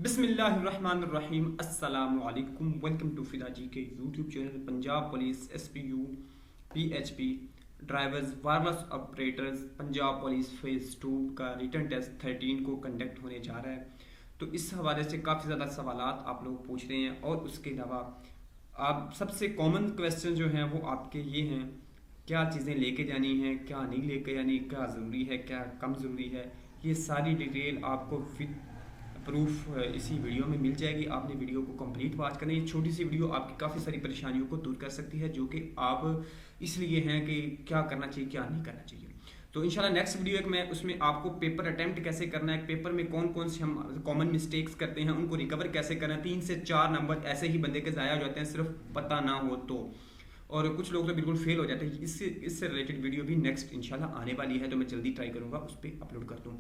बिस्मिल्लाहिर्रहमानिर्रहीम अस्सलामु अलैकुम। वेलकम टू फिदा जी के YouTube channel. Punjab police SPU PHP drivers wireless operators Punjab police phase 2 का रिटन टेस्ट 13 को कंडक्ट होने जा रहा है। तो इस हवाले से काफ़ी ज़्यादा सवालात आप लोग पूछ रहे हैं और उसके अलावा आप सबसे कॉमन क्वेश्चन जो हैं वो आपके ये हैं, क्या चीज़ें लेके जानी हैं, क्या नहीं लेके जानी, क्या ज़रूरी है, क्या कम ज़रूरी है। ये सारी डिटेल आपको विद प्रूफ इसी वीडियो में मिल जाएगी। आपने वीडियो को कंप्लीट वॉच करना है। ये छोटी सी वीडियो आपकी काफ़ी सारी परेशानियों को दूर कर सकती है, जो कि आप इसलिए हैं कि क्या करना चाहिए क्या नहीं करना चाहिए। तो इंशाल्लाह नेक्स्ट वीडियो एक मैं उसमें आपको पेपर अटेम्प्ट कैसे करना है, पेपर में कौन कौन से हम कॉमन मिस्टेक्स करते हैं उनको रिकवर कैसे करना है। 3 से 4 नंबर ऐसे ही बंदे के ज़ाया हो जाते हैं सिर्फ पता ना हो तो, और कुछ लोग तो बिल्कुल फेल हो जाते हैं। इससे रिलेटेड वीडियो भी नेक्स्ट इंशाल्लाह आने वाली है, तो मैं जल्दी ट्राई करूँगा उस पर अपलोड कर दूँ।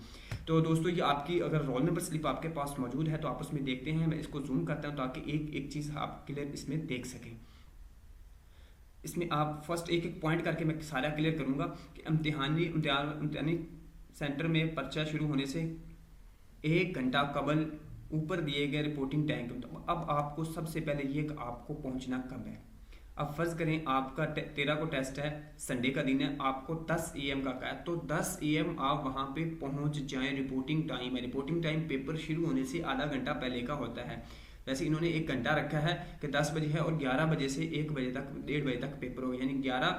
तो दोस्तों ये आपकी अगर रोल नंबर स्लिप आपके पास मौजूद है तो आप उसमें देखते हैं। मैं इसको जूम करता हूँ ताकि एक एक चीज़ आप क्लियर इसमें देख सकें। इसमें आप फर्स्ट एक एक पॉइंट करके मैं सारा क्लियर करूँगा कि इम्तिहानी सेंटर में पर्चा शुरू होने से 1 घंटा कबल ऊपर दिए गए रिपोर्टिंग टाइम के मुताबिक अब आपको सबसे पहले ये कि आपको पहुँचना कब है। अब फर्ज करें आपका 13 को टेस्ट है, संडे का दिन है, आपको 10 AM का है, तो 10 AM आप वहाँ पे पहुँच जाएं। रिपोर्टिंग टाइम है, रिपोर्टिंग टाइम पेपर शुरू होने से आधा घंटा पहले का होता है। वैसे इन्होंने 1 घंटा रखा है कि 10 बजे है और 11 बजे से 1 बजे तक 1:30 बजे तक पेपर होगा, यानी 11,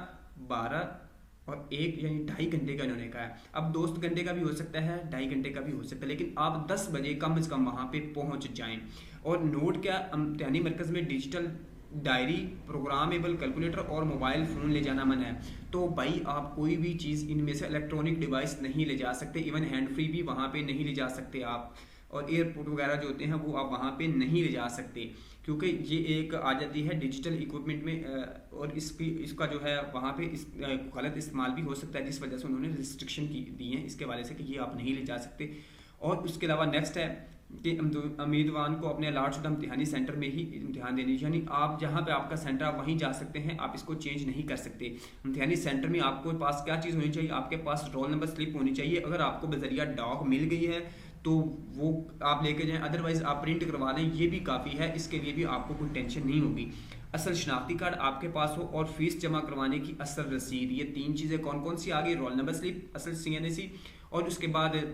12 और 1 यानी 2.5 घंटे का इन्होंने कहा है। अब 2 घंटे का भी हो सकता है, 2.5 घंटे का भी हो सकता है, लेकिन आप 10 बजे कम से कम वहाँ पे पहुँच जाएं। और नोट क्या, इम्तिहानी मरकज़ में डिजिटल डायरी, प्रोग्रामेबल कैलकुलेटर और मोबाइल फ़ोन ले जाना मना है। तो भाई आप कोई भी चीज़ इनमें से इलेक्ट्रॉनिक डिवाइस नहीं ले जा सकते, इवन हैंड फ्री भी वहाँ पे नहीं ले जा सकते आप, और एयरपोर्ट वगैरह जो होते हैं वो आप वहाँ पे नहीं ले जा सकते, क्योंकि ये एक आ जाती है डिजिटल इक्विपमेंट में, और इसका जो है वहाँ पे गलत इस्तेमाल भी हो सकता है, जिस वजह से उन्होंने रिस्ट्रिक्शन दी है इसके वाले से कि ये आप नहीं ले जा सकते। और उसके अलावा नेक्स्ट है कि उम्मीदवार को अपने अलॉट शुदा इम्तिहानी सेंटर में ही इम्तिहान देने, यानी आप जहाँ पे आपका सेंटर आप वहीं जा सकते हैं, आप इसको चेंज नहीं कर सकते। इम्तिहानी सेंटर में आपको पास क्या चीज़ होनी चाहिए, आपके पास रोल नंबर स्लिप होनी चाहिए। अगर आपको बजरिया डॉग मिल गई है तो वो आप लेके जाएं, अदरवाइज़ आप प्रिंट करवा लें, ये भी काफ़ी है, इसके लिए भी आपको कोई टेंशन नहीं होगी। असल शनाख्ती कार्ड आपके पास हो और फीस जमा करवाने की असल रसीद, ये 3 चीज़ें कौन कौन सी आ गई, रोल नंबर स्लिप, असल CNAC, और उसके बाद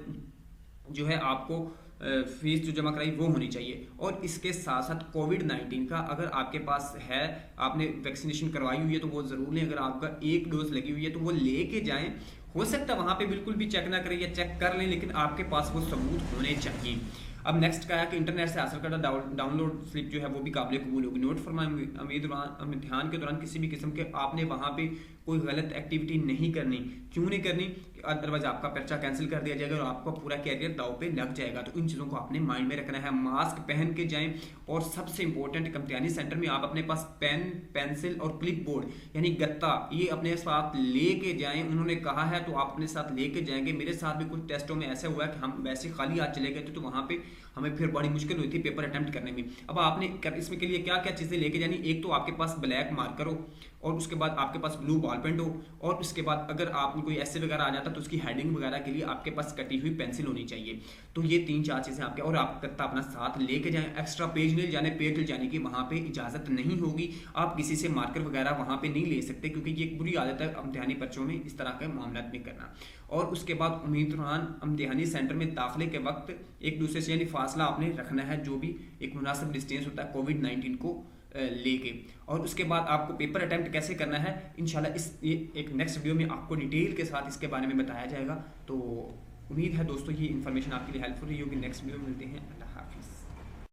जो है आपको फीस जो जमा कराई वो होनी चाहिए। और इसके साथ साथ कोविड-19 का अगर आपके पास है, आपने वैक्सीनेशन करवाई हुई है तो वो ज़रूर लें। अगर आपका 1 डोज लगी हुई है तो वो लेके जाएं। हो सकता है वहाँ पे बिल्कुल भी चेक ना करें या चेक कर लें, लेकिन आपके पास वो सबूत होने चाहिए। अब नेक्स्ट क्या है कि इंटरनेट से हासिल करना डाउनलोड स्लिप जो है वो भी काबिल कबूल होगी। नोट फरमाएं इम्तिहान के दौरान किसी भी किस्म के आपने वहाँ पे कोई गलत एक्टिविटी नहीं करनी। क्यों नहीं करनी, अदरवाइज आपका पर्चा कैंसिल कर दिया जाएगा और आपका पूरा कैरियर दाव पे लग जाएगा। तो इन चीज़ों को आपने माइंड में रखना है। मास्क पहन के जाएं, और सबसे इंपॉर्टेंट इम्तिहानी सेंटर में आप अपने पास पेन, पेंसिल और क्लिप बोर्ड यानी गत्ता ये अपने साथ लेके जाएं। उन्होंने कहा है तो आप अपने साथ लेके जाएंगे। मेरे साथ भी कुछ टेस्टों में ऐसा हुआ है कि हम वैसे खाली हाथ चले गए थे, तो वहाँ पे हमें फिर बड़ी मुश्किल हुई थी पेपर अटेम्प्ट करने में। अब आपने इसमें के लिए क्या क्या चीज़ें लेके जानी, एक तो आपके पास ब्लैक मार्कर हो, और उसके बाद आपके पास ब्लू बॉल पेन हो, और उसके बाद अगर आपने कोई ऐसे वगैरह आ जाता तो उसकी हेडिंग वगैरह के लिए आपके पास कटी हुई पेंसिल होनी चाहिए। तो ये 3-4 चीज़ें आपके, और आप गत्ता अपना साथ लेके जाएं। एक्स्ट्रा पेज ले जाने, पेज ले जाने की वहाँ पे इजाज़त नहीं होगी। आप किसी से मार्कर वगैरह वहाँ पे नहीं ले सकते, क्योंकि ये एक बुरी आदत है इम्तिहानी पर्चों में इस तरह के मामला में करना। और उसके बाद उम्मीदवार इम्तिहानी सेंटर में दाखिले के वक्त एक दूसरे से यानी फासला आपने रखना है, जो भी एक मुनासिब डिस्टेंस होता है कोविड-19 को लेके। और उसके बाद आपको पेपर अटेम्प्ट कैसे करना है इंशाल्लाह ये एक नेक्स्ट वीडियो में आपको डिटेल के साथ इसके बारे में बताया जाएगा। तो उम्मीद है दोस्तों ये इन्फॉर्मेशन आपके लिए हेल्पफुल रही होगी। नेक्स्ट वीडियो में मिलते हैं। अल्लाह हाफिज़।